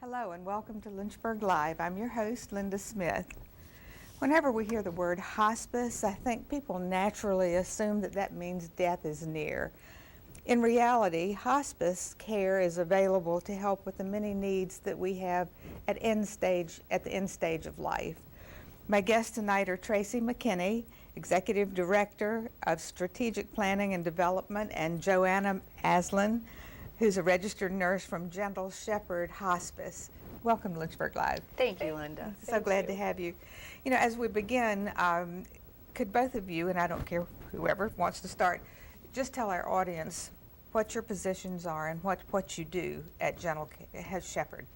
Hello and welcome to Lynchburg Live. I'm your host, Linda Smith. Whenever we hear the word hospice, I think people naturally assume that means death is near. In reality, hospice care is available to help with the many needs that we have at the end stage of life. My guests tonight are Tracie McKenney, Executive Director of Strategic Planning and Development, and Joanna Asselin, who's a registered nurse from Gentle Shepherd Hospice. Welcome to Lynchburg Live. Thank you, Linda. So glad to have you. You know, as we begin, could both of you, and I don't care whoever wants to start, just tell our audience what your positions are and what you do at Gentle Shepherd.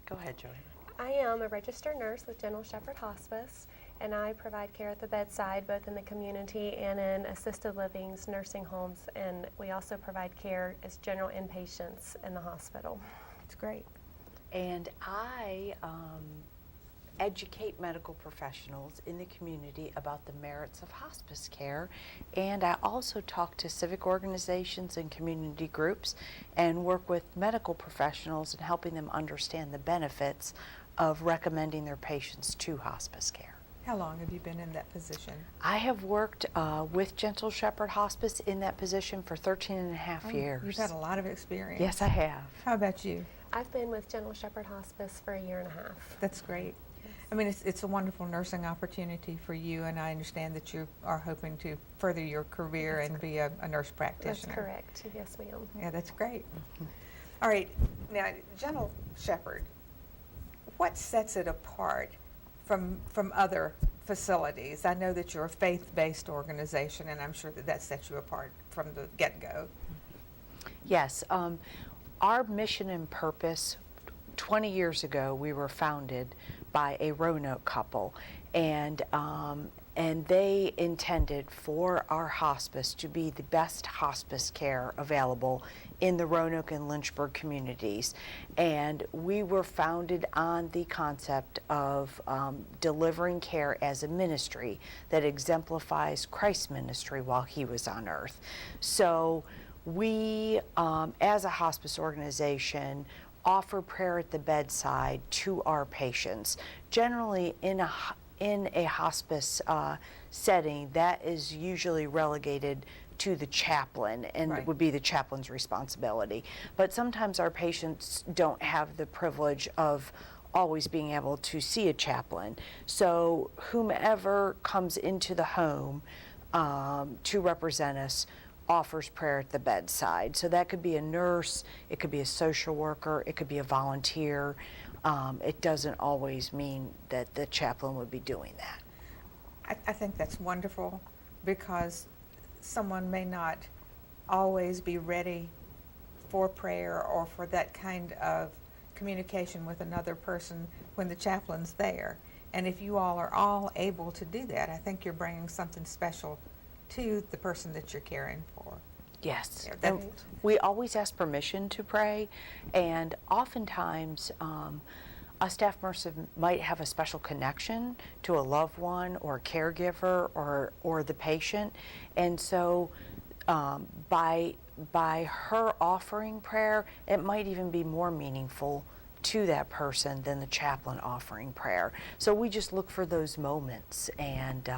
Go ahead, Joanna. I am a registered nurse with Gentle Shepherd Hospice, and I provide care at the bedside, both in the community and in assisted livings, nursing homes, and we also provide care as general inpatients in the hospital. That's great. And I educate medical professionals in the community about the merits of hospice care, and I also talk to civic organizations and community groups and work with medical professionals in helping them understand the benefits of recommending their patients to hospice care. How long have you been in that position? I have worked with Gentle Shepherd Hospice in that position for 13 and a half years. You've had a lot of experience. Yes, I have. How about you? I've been with Gentle Shepherd Hospice for a year and a half. That's great. Yes. I mean, it's a wonderful nursing opportunity for you, and I understand that you are hoping to further your career and be a nurse practitioner. That's correct. Yes, ma'am. Yeah, that's great. All right, now, Gentle Shepherd, what sets it apart from other facilities? I know that you're a faith-based organization, and I'm sure that sets you apart from the get-go. Yes. Our mission and purpose, 20 years ago, we were founded by a Roanoke couple, and they intended for our hospice to be the best hospice care available in the Roanoke and Lynchburg communities. And we were founded on the concept of delivering care as a ministry that exemplifies Christ's ministry while he was on earth. So we, as a hospice organization, offer prayer at the bedside to our patients. Generally, in a hospice setting, that is usually relegated to the chaplain, and Right. it would be the chaplain's responsibility. But sometimes our patients don't have the privilege of always being able to see a chaplain. So whomever comes into the home to represent us offers prayer at the bedside. So that could be a nurse, it could be a social worker, it could be a volunteer. It doesn't always mean that the chaplain would be doing that. I think that's wonderful, because someone may not always be ready for prayer or for that kind of communication with another person when the chaplain's there. And if you all are all able to do that, I think you're bringing something special to the person that you're caring for. Yes. Yeah, And we always ask permission to pray, and oftentimes a staff nurse might have a special connection to a loved one or a caregiver or the patient, and so by her offering prayer, it might even be more meaningful to that person than the chaplain offering prayer. So we just look for those moments and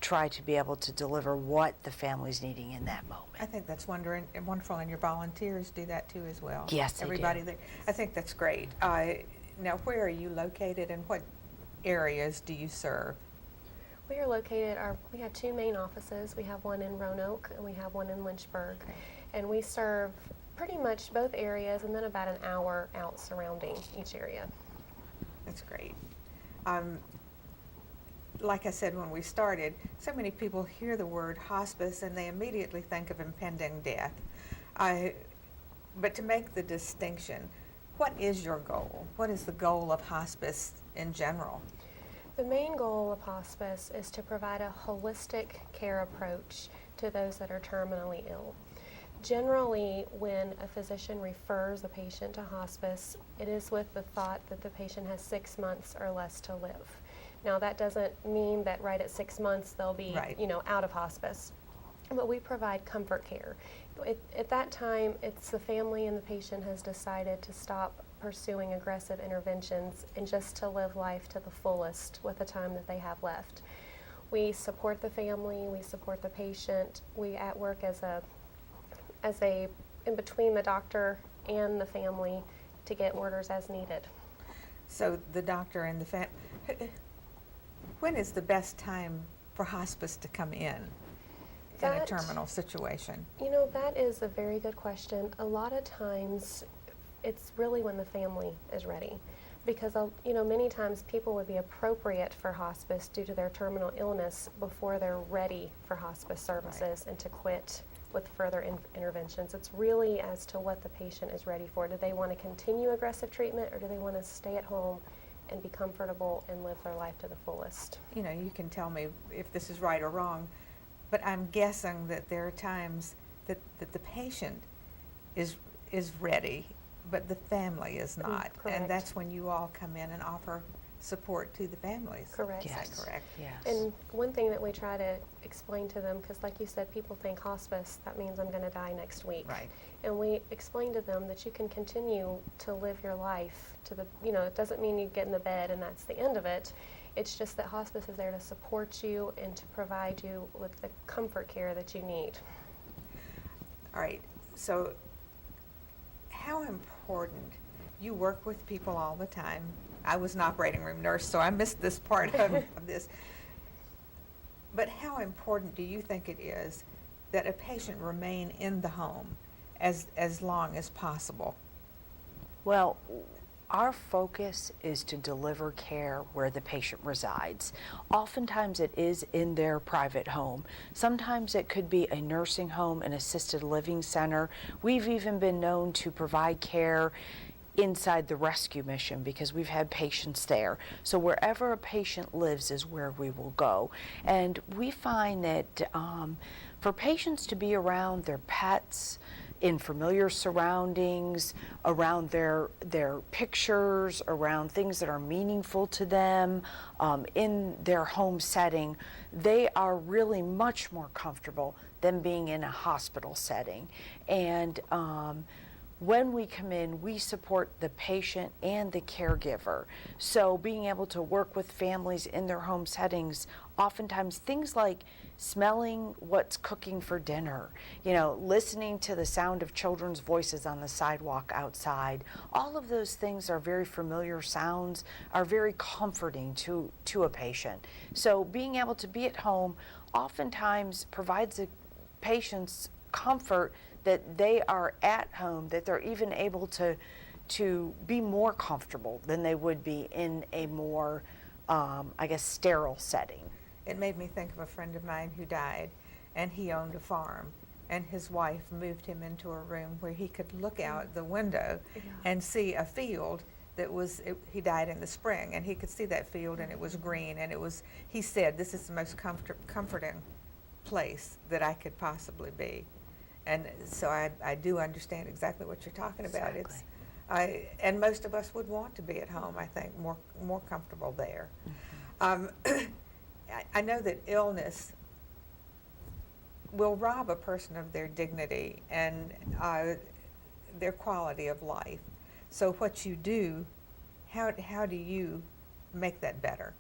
try to be able to deliver what the family's needing in that moment. I think that's wonderful, and your volunteers do that too as well. Yes, they do. Everybody there. I think that's great. Now, where are you located, and what areas do you serve? We are located, we have two main offices. We have one in Roanoke and we have one in Lynchburg. Okay. And we serve pretty much both areas, and then about an hour out surrounding each area. That's great. Like I said when we started, so many people hear the word hospice and they immediately think of impending death. But to make the distinction, what is your goal? What is the goal of hospice in general? The main goal of hospice is to provide a holistic care approach to those that are terminally ill. Generally, when a physician refers a patient to hospice, it is with the thought that the patient has 6 months or less to live. Now, that doesn't mean that right at 6 months they'll be, Right. out of hospice. But we provide comfort care, At that time, it's the family and the patient has decided to stop pursuing aggressive interventions and just to live life to the fullest with the time that they have left. We support the family, we support the patient, we at work as a in between the doctor and the family to get orders as needed. So the doctor and the when is the best time for hospice to come in a terminal situation? You know, that is a very good question. A lot of times it's really when the family is ready, because you know, many times people would be appropriate for hospice due to their terminal illness before they're ready for hospice services and to quit with further interventions. It's really as to what the patient is ready for. Do they want to continue aggressive treatment, or do they want to stay at home and be comfortable and live their life to the fullest? You know, you can tell me if this is right or wrong, but I'm guessing that there are times that the patient is ready, but the family is not. Correct. And that's when you all come in and offer support to the families. Correct. Is that correct? Yes. And one thing that we try to explain to them, because like you said, people think hospice, that means I'm going to die next week. Right. And we explain to them that you can continue to live your life to the, you know, it doesn't mean you get in the bed and that's the end of it. It's just that hospice is there to support you and to provide you with the comfort care that you need. All right. So how important, you work with people all the time. I was an operating room nurse, so I missed this part of this. But how important do you think it is that a patient remain in the home as long as possible? Well, our focus is to deliver care where the patient resides. Oftentimes it is in their private home. Sometimes it could be a nursing home, an assisted living center. We've even been known to provide care inside the rescue mission because we've had patients there. So wherever a patient lives is where we will go. And we find that for patients to be around their pets, in familiar surroundings, around their pictures, around things that are meaningful to them, in their home setting, they are really much more comfortable than being in a hospital setting. And when we come in, we support the patient and the caregiver. So being able to work with families in their home settings, oftentimes things like smelling what's cooking for dinner, you know, listening to the sound of children's voices on the sidewalk outside, all of those things are very familiar sounds, are very comforting to a patient. So being able to be at home oftentimes provides the patients comfort that they are at home, that they're even able to be more comfortable than they would be in a more, I guess, sterile setting. It made me think of a friend of mine who died, and he owned a farm, and his wife moved him into a room where he could look out the window and see a field that was, he died in the spring, and he could see that field, and it was green, and it was, he said, this is the most comforting place that I could possibly be. And so I do understand exactly what you're talking about. Exactly. And most of us would want to be at home, I think, more comfortable there. Mm-hmm. I know that illness will rob a person of their dignity and their quality of life. So what you do, how do you make that better?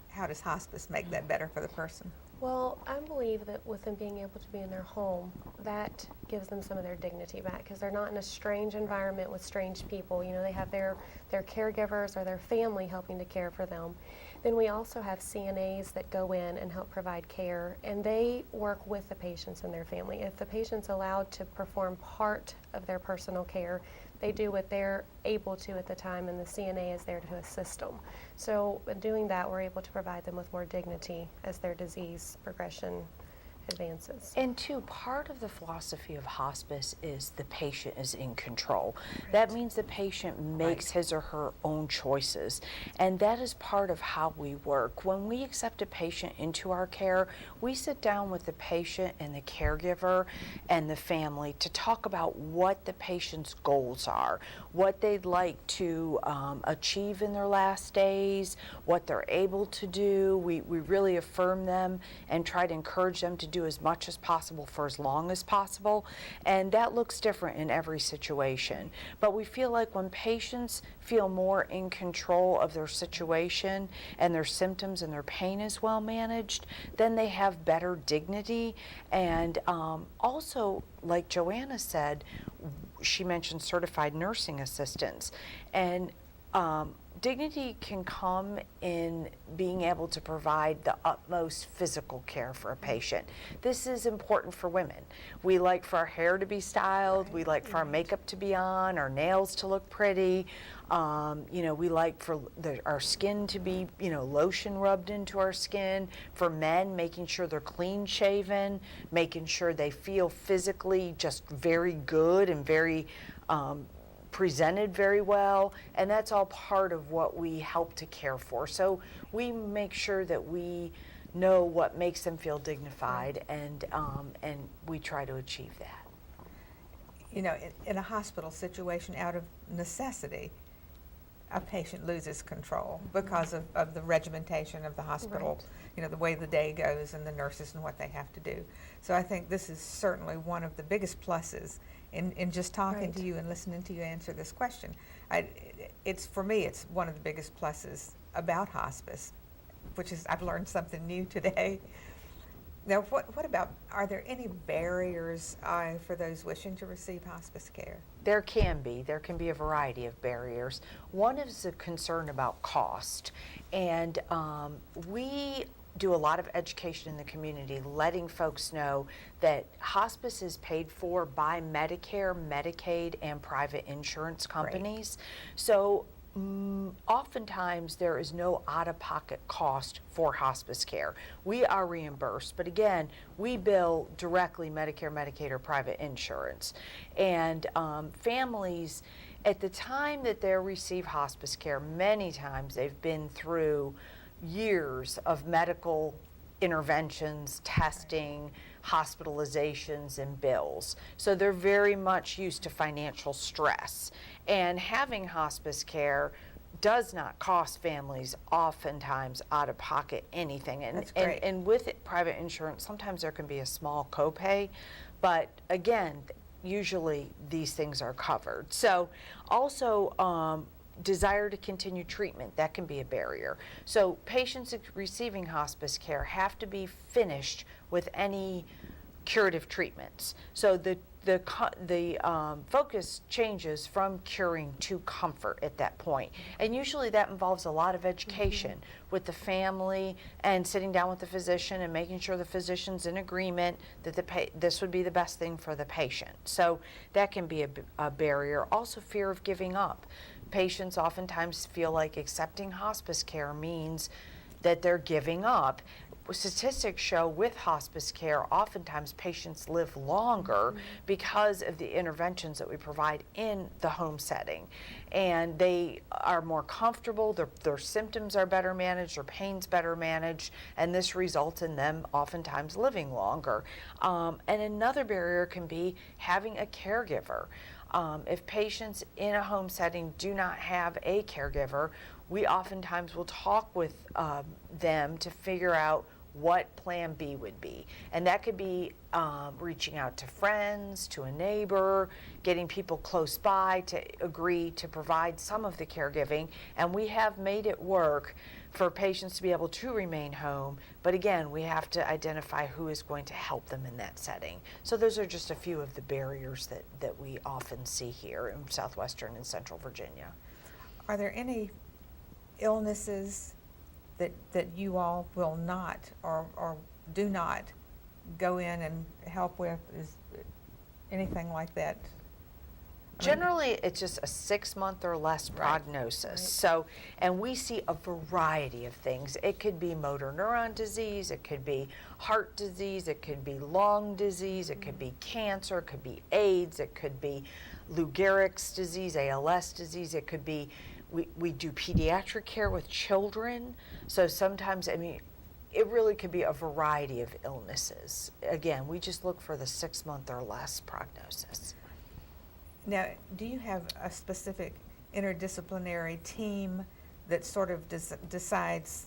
How does hospice make that better for the person? Well, I believe that with them being able to be in their home, that gives them some of their dignity back, because they're not in a strange environment with strange people. You know, they have their caregivers or their family helping to care for them. Then we also have CNAs that go in and help provide care, and they work with the patients and their family. If the patient's allowed to perform part of their personal care, they do what they're able to at the time, and the CNA is there to assist them. So in doing that, we're able to provide them with more dignity as their disease progression advances. And two, part of the philosophy of hospice is the patient is in control. Right. That means the patient makes his or her own choices, and that is part of how we work. When we accept a patient into our care, we sit down with the patient and the caregiver and the family to talk about what the patient's goals are, what they'd like to achieve in their last days, what they're able to do. We really affirm them and try to encourage them to do do as much as possible for as long as possible, and that looks different in every situation. But we feel like when patients feel more in control of their situation and their symptoms and their pain is well managed, then they have better dignity. And also, like Joanna said, she mentioned certified nursing assistants, and dignity can come in being able to provide the utmost physical care for a patient. This is important for women. We like for our hair to be styled, we like for our makeup to be on, our nails to look pretty. We like for our skin to be, lotion rubbed into our skin. For men, making sure they're clean shaven, making sure they feel physically just very good and very presented very well, and that's all part of what we help to care for. So we make sure that we know what makes them feel dignified, and we try to achieve that. In a hospital situation, out of necessity, a patient loses control because of the regimentation of the hospital, the way the day goes and the nurses and what they have to do. So I think this is certainly one of the biggest pluses in just talking to you and listening to you answer this question. For me, it's one of the biggest pluses about hospice, which is I've learned something new today. Now, what about, are there any barriers for those wishing to receive hospice care? There can be a variety of barriers. One is a concern about cost, and we do a lot of education in the community, letting folks know that hospice is paid for by Medicare, Medicaid, and private insurance companies. So oftentimes there is no out-of-pocket cost for hospice care. We are reimbursed, but again, we bill directly Medicare, Medicaid, or private insurance. And families, at the time that they receive hospice care, many times they've been through years of medical interventions, testing, hospitalizations, and bills. So they're very much used to financial stress. And having hospice care does not cost families oftentimes out of pocket anything. And with private insurance, sometimes there can be a small copay, but again, usually these things are covered. So also, desire to continue treatment, that can be a barrier. So patients receiving hospice care have to be finished with any curative treatments. So the focus changes from curing to comfort at that point. And usually that involves a lot of education with the family and sitting down with the physician and making sure the physician's in agreement that this would be the best thing for the patient. So that can be a barrier. Also, fear of giving up. Patients oftentimes feel like accepting hospice care means that they're giving up. Statistics show with hospice care, oftentimes patients live longer because of the interventions that we provide in the home setting. And they are more comfortable, their symptoms are better managed, their pain's better managed, and this results in them oftentimes living longer. And another barrier can be having a caregiver. If patients in a home setting do not have a caregiver, we oftentimes will talk with them to figure out what plan B would be. And that could be reaching out to friends, to a neighbor, getting people close by to agree to provide some of the caregiving. And we have made it work for patients to be able to remain home. But again, we have to identify who is going to help them in that setting. So those are just a few of the barriers that we often see here in Southwestern and Central Virginia. Are there any illnesses that you all will not or do not go in and help with? Is anything like that? Generally, it's just a 6-month or less prognosis. So, and we see a variety of things. It could be motor neuron disease, it could be heart disease, it could be lung disease, it could be cancer, it could be AIDS, it could be Lou Gehrig's disease, ALS disease, it could be, we do pediatric care with children. So sometimes, it really could be a variety of illnesses. Again, we just look for the 6-month or less prognosis. Now, do you have a specific interdisciplinary team that sort of decides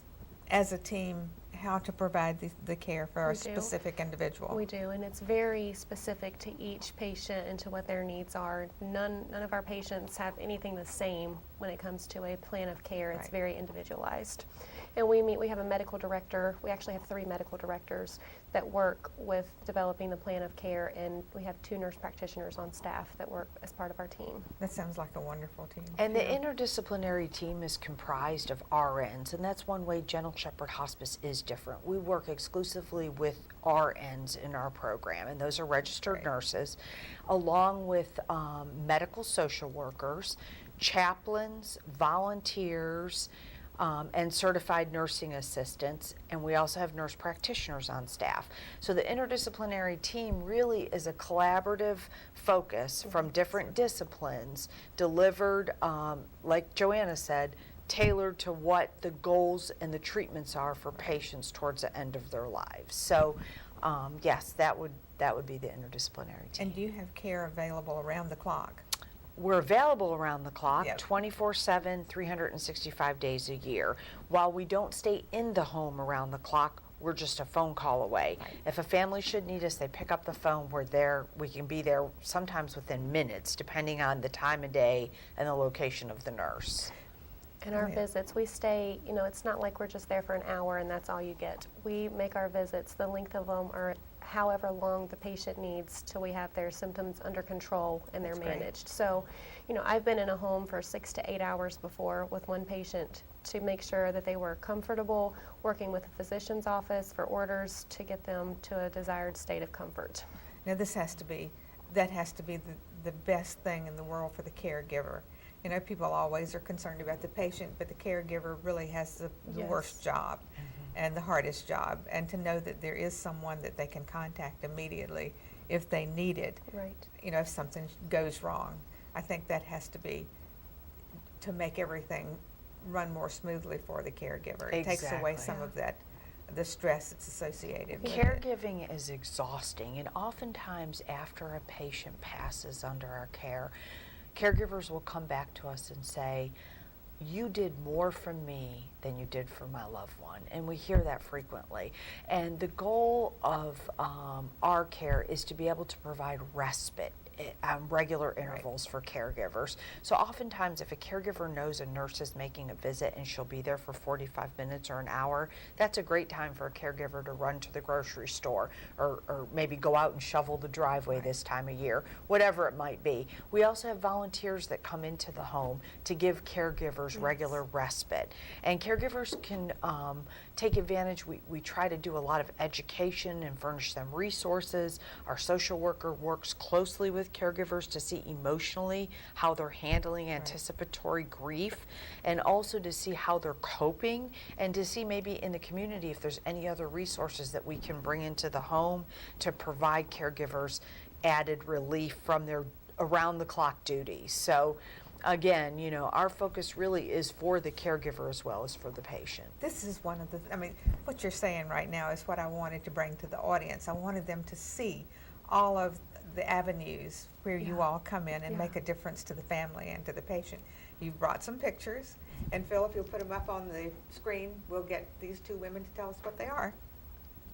as a team how to provide the care for a We do. specific individual. We do, and it's very specific to each patient and to what their needs are. None of our patients have anything the same when it comes to a plan of care. It's Right. very individualized. And we have a medical director. We actually have 3 medical directors that work with developing the plan of care, and we have 2 nurse practitioners on staff that work as part of our team. That sounds like a wonderful team. And the interdisciplinary team is comprised of RNs, and that's one way Gentle Shepherd Hospice is different. We work exclusively with RNs in our program, and those are registered Right. nurses, along with medical social workers, chaplains, volunteers, and certified nursing assistants, and we also have nurse practitioners on staff. So the interdisciplinary team really is a collaborative focus from different disciplines, delivered, like Joanna said, tailored to what the goals and the treatments are for patients towards the end of their lives. So yes, that would be the interdisciplinary team. And do you have care available around the clock? We're available around the clock, Yep. 24/7, 365 days a year. While we don't stay in the home around the clock, we're just a phone call away. Right. If a family should need us, they pick up the phone. We're there. We can be there sometimes within minutes, depending on the time of day and the location of the nurse. And our Right. visits, we stay, it's not like we're just there for an hour and that's all you get. We make our visits, the length of them are however long the patient needs till we have their symptoms under control and they're That's great. managed. So, I've been in a home for 6 to 8 hours before with one patient to make sure that they were comfortable, working with a physician's office for orders to get them to a desired state of comfort. Now that has to be the best thing in the world for the caregiver. People always are concerned about the patient, but the caregiver really has the Yes. worst job and the hardest job. And to know that there is someone that they can contact immediately if they need it, Right. if something goes wrong. I think that has to be to make everything run more smoothly for the caregiver. It takes away Exactly. some of that, the stress that's associated with it. Caregiving is exhausting, and oftentimes after a patient passes under our care, caregivers will come back to us and say, "You did more for me than you did for my loved one," and we hear that frequently. And the goal of our care is to be able to provide respite on regular intervals for caregivers. So oftentimes if a caregiver knows a nurse is making a visit and she'll be there for 45 minutes or an hour, that's a great time for a caregiver to run to the grocery store or maybe go out and shovel the driveway this time of year, whatever it might be. We also have volunteers that come into the home to give caregivers regular respite. And caregivers can take advantage. We try to do a lot of education and furnish them resources. Our social worker works closely with caregivers to see emotionally how they're handling anticipatory grief, and also to see how they're coping, and to see maybe in the community if there's any other resources that we can bring into the home to provide caregivers added relief from their around-the-clock duties. So again, our focus really is for the caregiver as well as for the patient. This is one of what you're saying right now is what I wanted to bring to the audience. I wanted them to see all of the avenues where you all come in and make a difference to the family and to the patient. You've brought some pictures, and Phil, if you'll put them up on the screen, we'll get these 2 women to tell us what they are.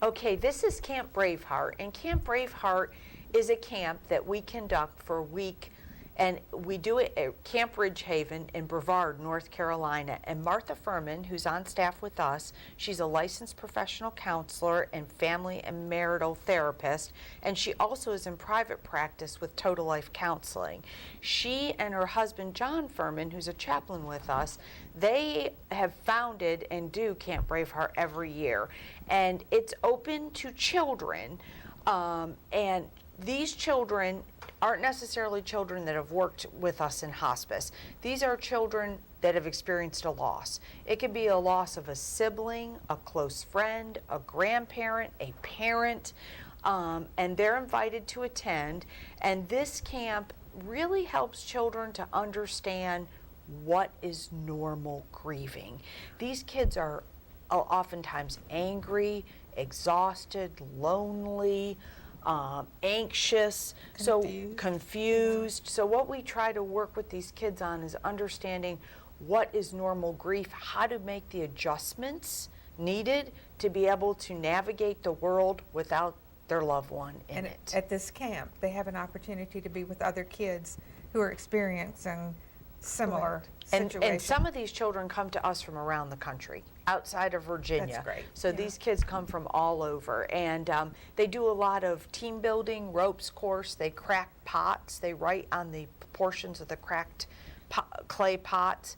Okay, this is Camp Braveheart, and Camp Braveheart is a camp that we conduct for a week, and we do it at Camp Ridgehaven in Brevard, North Carolina. And Martha Furman, who's on staff with us, she's a licensed professional counselor and family and marital therapist, and she also is in private practice with Total Life Counseling. She and her husband, John Furman, who's a chaplain with us, they have founded and do Camp Braveheart every year. And it's open to children, and these children aren't necessarily children that have worked with us in hospice. These are children that have experienced a loss. It could be a loss of a sibling, a close friend, a grandparent, a parent, and they're invited to attend. And this camp really helps children to understand what is normal grieving. These kids are oftentimes angry, exhausted, lonely, anxious, confused. So what we try to work with these kids on is understanding what is normal grief, how to make the adjustments needed to be able to navigate the world without their loved one in And it. at this camp, they have an opportunity to be with other kids who are experiencing similar situations. And some of these children come to us from around the country, outside of Virginia. That's great. So Yeah. these kids come from all over, and they do a lot of team building, ropes course. They crack pots. They write on the portions of the cracked clay pots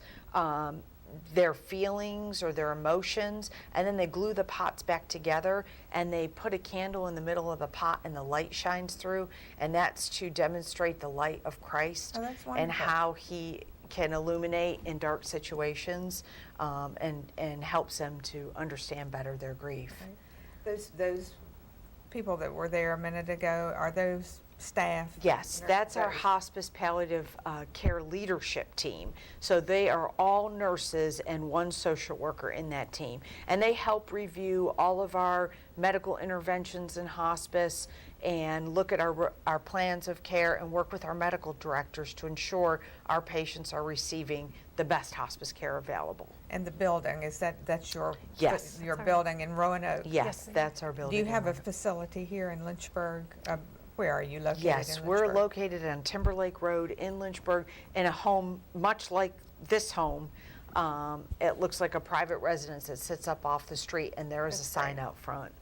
their feelings or their emotions, and then they glue the pots back together, and they put a candle in the middle of the pot and the light shines through, and that's to demonstrate the light of Christ. Oh, that's and wonderful. how he can illuminate in dark situations, and helps them to understand better their grief. Those people that were there a minute ago, are those staff? Yes, that's our hospice palliative care leadership team. So they are all nurses and one social worker in that team. And they help review all of our medical interventions in hospice and look at our plans of care and work with our medical directors to ensure our patients are receiving the best hospice care available. And the building, that's your Yes. your That's our- building in Roanoke? Yes, ma'am. that's our building. Do you in have a Roanoke. facility here in Lynchburg? Where are you located Yes, in we're Lynchburg? located on Timberlake Road in Lynchburg in a home much like this home. It looks like a private residence that sits up off the street, and there is a That's sign great. out front.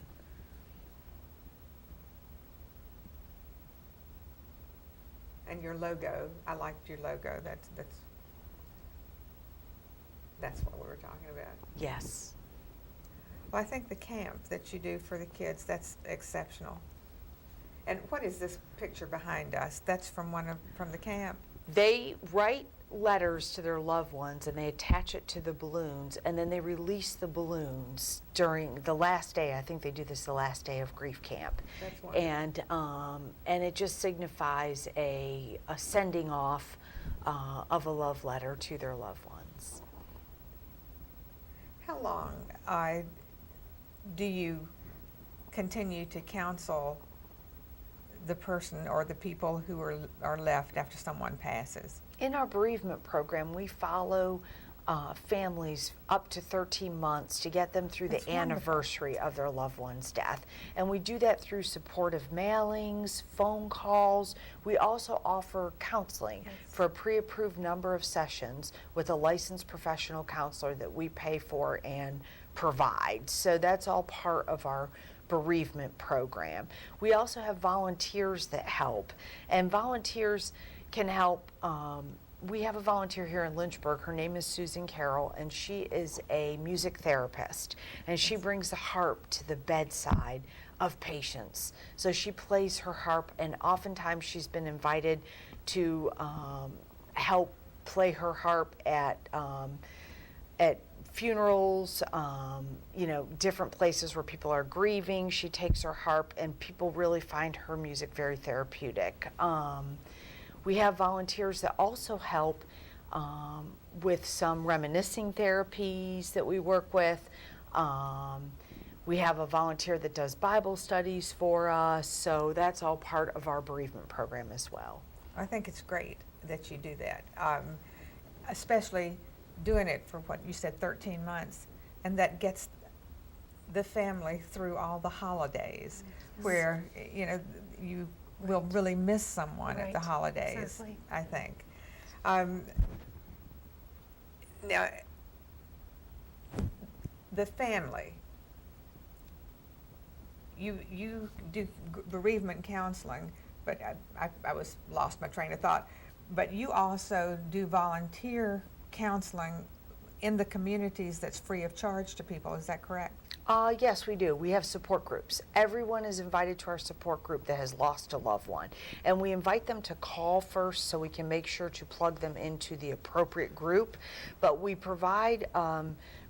And your logo, I liked your logo. That's what we were talking about. Yes. Well, I think the camp that you do for the kids, that's exceptional. And what is this picture behind us? That's from from the camp? They write letters to their loved ones and they attach it to the balloons, and then they release the balloons during the last day. I think they do this the last day of grief camp. That's wonderful. And it just signifies a sending off of a love letter to their loved ones. How long do you continue to counsel the person or the people who are left after someone passes? In our bereavement program, we follow families up to 13 months to get them through That's the wonderful. anniversary of their loved one's death. And we do that through supportive mailings, phone calls. We also offer counseling for a pre-approved number of sessions with a licensed professional counselor that we pay for and provide. So that's all part of our bereavement program. We also have volunteers that help, and volunteers can help. We have a volunteer here in Lynchburg. Her name is Susan Carroll, and she is a music therapist, and she brings the harp to the bedside of patients. So she plays her harp, and oftentimes she's been invited to help play her harp at funerals, different places where people are grieving. She takes her harp, and people really find her music very therapeutic. We have volunteers that also help with some reminiscing therapies that we work with. We have a volunteer that does Bible studies for us, so that's all part of our bereavement program as well. I think it's great that you do that, especially doing it for what you said, 13 months, and that gets the family through all the holidays, where you will really miss someone at the Right. holidays. Exactly. I think. Now, the family. You do bereavement counseling, but I lost my train of thought. But you also do volunteer counseling in the communities that's free of charge to people. Is that correct? Yes, we do. We have support groups. Everyone is invited to our support group that has lost a loved one. And we invite them to call first so we can make sure to plug them into the appropriate group. But we provide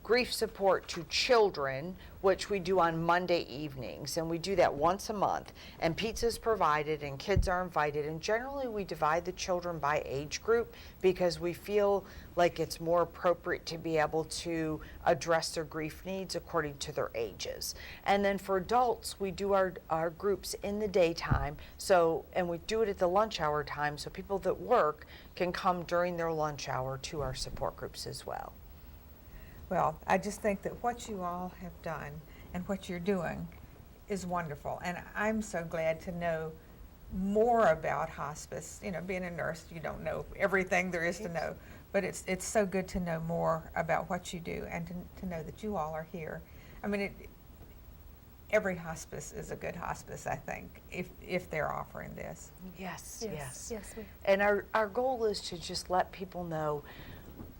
grief support to children, which we do on Monday evenings. And we do that once a month. And pizza's provided and kids are invited. And generally we divide the children by age group because we feel like it's more appropriate to be able to address their grief needs according to their ages. And then for adults, we do our groups in the daytime, and we do it at the lunch hour time, so people that work can come during their lunch hour to our support groups as well. Well, I just think that what you all have done and what you're doing is wonderful. And I'm so glad to know more about hospice. You know, being a nurse, you don't know everything there is to know, but it's so good to know more about what you do and to know that you all are here. I mean, every hospice is a good hospice, I think, if they're offering this. Yes, yes. Yes, ma'am. And our goal is to just let people know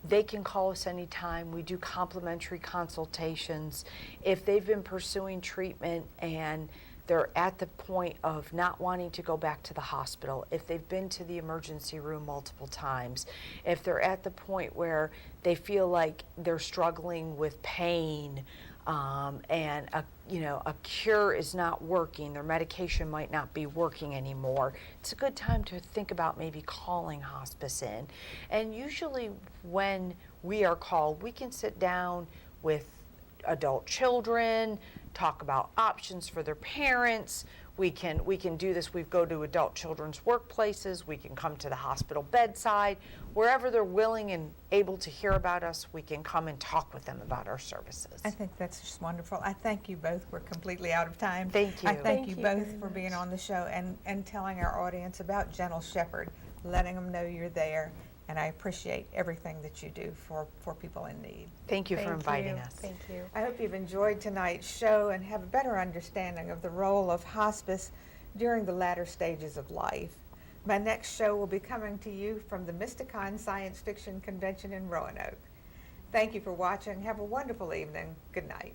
they can call us anytime. We do complimentary consultations. If they've been pursuing treatment and they're at the point of not wanting to go back to the hospital, if they've been to the emergency room multiple times, if they're at the point where they feel like they're struggling with pain, and a cure is not working, their medication might not be working anymore, it's a good time to think about maybe calling hospice in. And usually when we are called, we can sit down with adult children, talk about options for their parents. We can do this. We go to adult children's workplaces. We can come to the hospital bedside. Wherever they're willing and able to hear about us, we can come and talk with them about our services. I think that's just wonderful. I thank you both. We're completely out of time. Thank you. I thank you very both for being much. on the show and telling our audience about Gentle Shepherd, letting them know you're there. And I appreciate everything that you do for people in need. Thank you for Thank inviting you. us. Thank you. I hope you've enjoyed tonight's show and have a better understanding of the role of hospice during the latter stages of life. My next show will be coming to you from the Mysticon Science Fiction Convention in Roanoke. Thank you for watching. Have a wonderful evening. Good night.